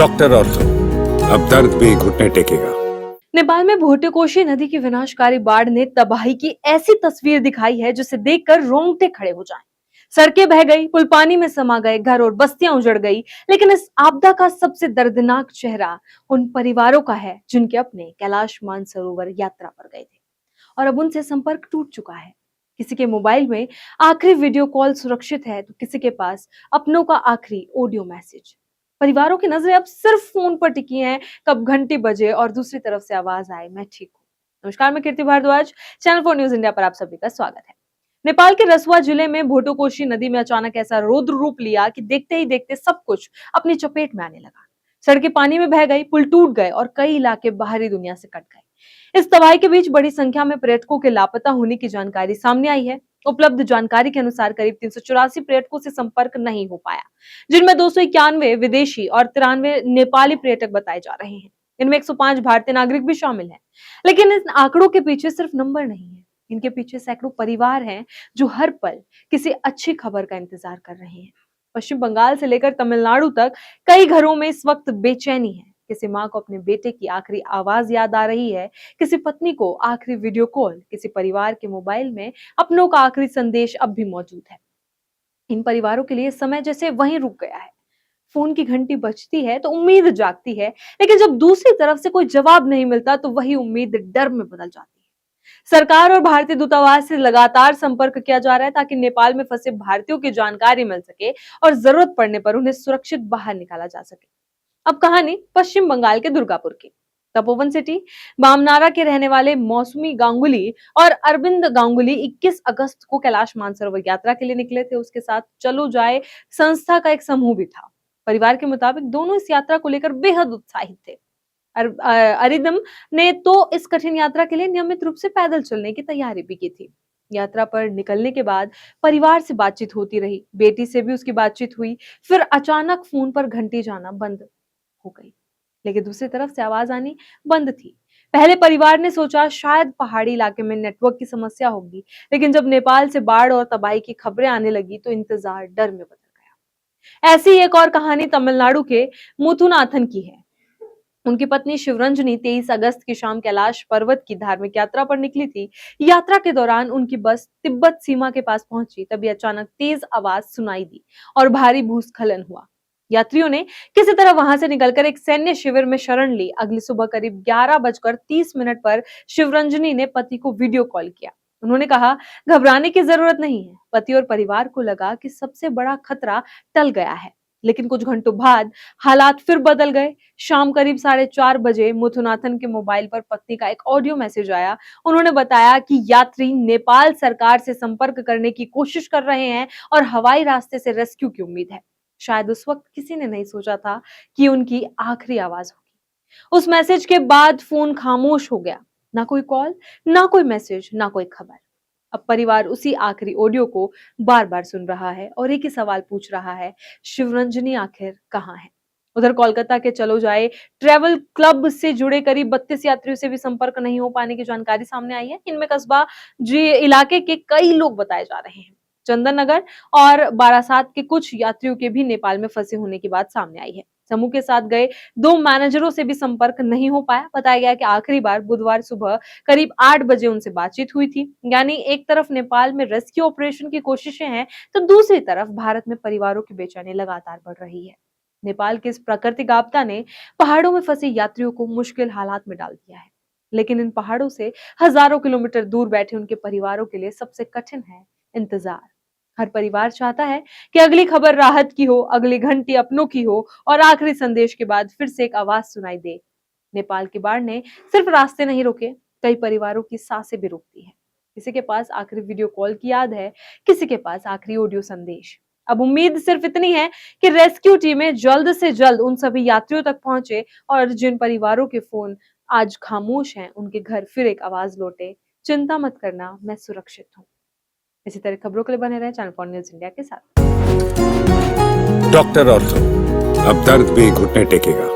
Doctor और तो अब दर्द भी घुटने टेकेगा। नेपाल में भोटेकोशी नदी की विनाशकारी बाढ़ ने तबाही की ऐसी तस्वीर दिखाई है जिसे देखकर रोंगटे खड़े हो जाएं। सड़कें बह गई, पुल पानी में समा गए, घर और बस्तियां उजड़ गई। लेकिन इस आपदा का सबसे दर्दनाक चेहरा उन परिवारों का है जिनके अपने कैलाश मानसरोवर यात्रा पर गए थे और अब उनसे संपर्क टूट चुका है। किसी के मोबाइल में आखिरी वीडियो कॉल सुरक्षित है तो किसी के पास अपनों का आखिरी ऑडियो मैसेज। परिवारों की नजरें अब सिर्फ फोन पर टिकी हैं, कब घंटी बजे और दूसरी तरफ से आवाज आए मैं ठीक हूँ। नमस्कार, मैं कीर्ति भारद्वाज, चैनल 4 न्यूज इंडिया पर आप सभी का स्वागत है। नेपाल के रसुआ जिले में भोटोकोशी नदी में अचानक ऐसा रौद्र रूप लिया कि देखते ही देखते सब कुछ अपनी चपेट में आने लगा। सड़कें पानी में बह गई, पुल टूट गए और कई इलाके बाहरी दुनिया से कट गए। इस तबाही के बीच बड़ी संख्या में पर्यटकों के लापता होने की जानकारी सामने आई है। उपलब्ध जानकारी के अनुसार करीब 384 पर्यटकों से संपर्क नहीं हो पाया, जिनमें 291 विदेशी और 93 नेपाली पर्यटक बताए जा रहे हैं। इनमें 105 भारतीय नागरिक भी शामिल हैं। लेकिन इन आंकड़ों के पीछे सिर्फ नंबर नहीं है, इनके पीछे सैकड़ों परिवार हैं जो हर पल किसी अच्छी खबर का इंतजार कर रहे हैं। पश्चिम बंगाल से लेकर तमिलनाडु तक कई घरों में इस वक्त बेचैनी है। किसी माँ को अपने बेटे की आखिरी आवाज याद आ रही है, किसी पत्नी को आखिरी वीडियो कॉल, किसी परिवार के मोबाइल में अपनों का आखिरी संदेश अब भी मौजूद है। इन परिवारों के लिए समय जैसे वहीं रुक गया है। फोन की घंटी बजती है तो उम्मीद जागती है, लेकिन जब दूसरी तरफ से कोई जवाब नहीं मिलता तो वही उम्मीद डर में बदल जाती है। सरकार और भारतीय दूतावास से लगातार संपर्क किया जा रहा है ताकि नेपाल में फंसे भारतीयों की जानकारी मिल सके और जरूरत पड़ने पर उन्हें सुरक्षित बाहर निकाला जा सके। अब कहानी पश्चिम बंगाल के दुर्गापुर की। तपोवन सिटी बामनारा के रहने वाले मौसमी गांगुली और अरविंद गांगुली 21 अगस्त को कैलाश मानसरोवर यात्रा के लिए निकले थे। उसके साथ चलो जाए संस्था का एक समूह भी था। परिवार के मुताबिक दोनों इस यात्रा को लेकर बेहद उत्साहित थे। अरिदम ने तो इस कठिन यात्रा के लिए नियमित रूप से पैदल चलने की तैयारी भी की थी। यात्रा पर निकलने के बाद परिवार से बातचीत होती रही, बेटी से भी उसकी बातचीत हुई। फिर अचानक फोन पर घंटी जाना बंद हो गई, लेकिन दूसरी तरफ से आवाज आनी बंद थी। पहले परिवार ने सोचा शायद पहाड़ी इलाके में नेटवर्क की समस्या होगी, लेकिन जब नेपाल से बाढ़ और तबाही की खबरें आने लगी तो इंतजार डर में बदल गया। ऐसी एक और कहानी तमिलनाडु के मुथुनाथन की है। उनकी पत्नी शिवरंजनी 23 अगस्त की शाम कैलाश पर्वत की धार्मिक यात्रा पर निकली थी। यात्रा के दौरान उनकी बस तिब्बत सीमा के पास पहुंची, तभी अचानक तेज आवाज सुनाई दी और भारी भूस्खलन हुआ। यात्रियों ने किसी तरह वहां से निकलकर एक सैन्य शिविर में शरण ली। अगली सुबह करीब 11:30 पर शिवरंजनी ने पति को वीडियो कॉल किया। उन्होंने कहा, घबराने की जरूरत नहीं है। पति और परिवार को लगा कि सबसे बड़ा खतरा टल गया है, लेकिन कुछ घंटों बाद हालात फिर बदल गए। शाम करीब 4:30 बजे मुथुनाथन के मोबाइल पर पत्नी का एक ऑडियो मैसेज आया। उन्होंने बताया कि यात्री नेपाल सरकार से संपर्क करने की कोशिश कर रहे हैं और हवाई रास्ते से रेस्क्यू की उम्मीद है। शायद उस वक्त किसी ने नहीं सोचा था कि उनकी आखिरी आवाज होगी। उस मैसेज के बाद फोन खामोश हो गया, ना कोई कॉल, ना कोई मैसेज, ना कोई खबर। अब परिवार उसी आखिरी ऑडियो को बार बार सुन रहा है और एक ही सवाल पूछ रहा है, शिवरंजनी आखिर कहाँ है? उधर कोलकाता के चलो जाए ट्रेवल क्लब से जुड़े करीब 32 यात्रियों से भी संपर्क नहीं हो पाने की जानकारी सामने आई है। इनमें कस्बा जी इलाके के कई लोग बताए जा रहे हैं। चंदन नगर और बारासात के कुछ यात्रियों के भी नेपाल में फंसे होने की बात सामने आई है। समूह के साथ गए 2 मैनेजरों से भी संपर्क नहीं हो पाया। बताया गया कि आखिरी बार बुधवार सुबह करीब 8 बजे उनसे बातचीत हुई थी। यानी एक तरफ नेपाल में रेस्क्यू ऑपरेशन की कोशिशें हैं तो दूसरी तरफ भारत में परिवारों की बेचैनी लगातार बढ़ रही है। नेपाल के इस प्राकृतिक आपदा ने पहाड़ों में फंसे यात्रियों को मुश्किल हालात में डाल दिया है, लेकिन इन पहाड़ों से हजारों किलोमीटर दूर बैठे उनके परिवारों के लिए सबसे कठिन है इंतजार। हर परिवार चाहता है कि अगली खबर राहत की हो, अगली घंटी अपनों की हो और आखिरी संदेश के बाद फिर से एक आवाज सुनाई दे। नेपाल की बाढ़ ने सिर्फ रास्ते नहीं रोके, कई परिवारों की सांसें भी रोकती है। किसी के पास आखिरी वीडियो कॉल की याद है, किसी के पास आखिरी ऑडियो संदेश। अब उम्मीद सिर्फ इतनी है कि रेस्क्यू टीमें जल्द से जल्द उन सभी यात्रियों तक पहुंचे और जिन परिवारों के फोन आज खामोश हैं, उनके घर फिर एक आवाज लौटे, चिंता मत करना, मैं सुरक्षित हूँ। इसी तरह खबरों के लिए बने रहे चैनल 4 न्यूज इंडिया के साथ। डॉक्टर और तो अब दर्द भी घुटने टेकेगा।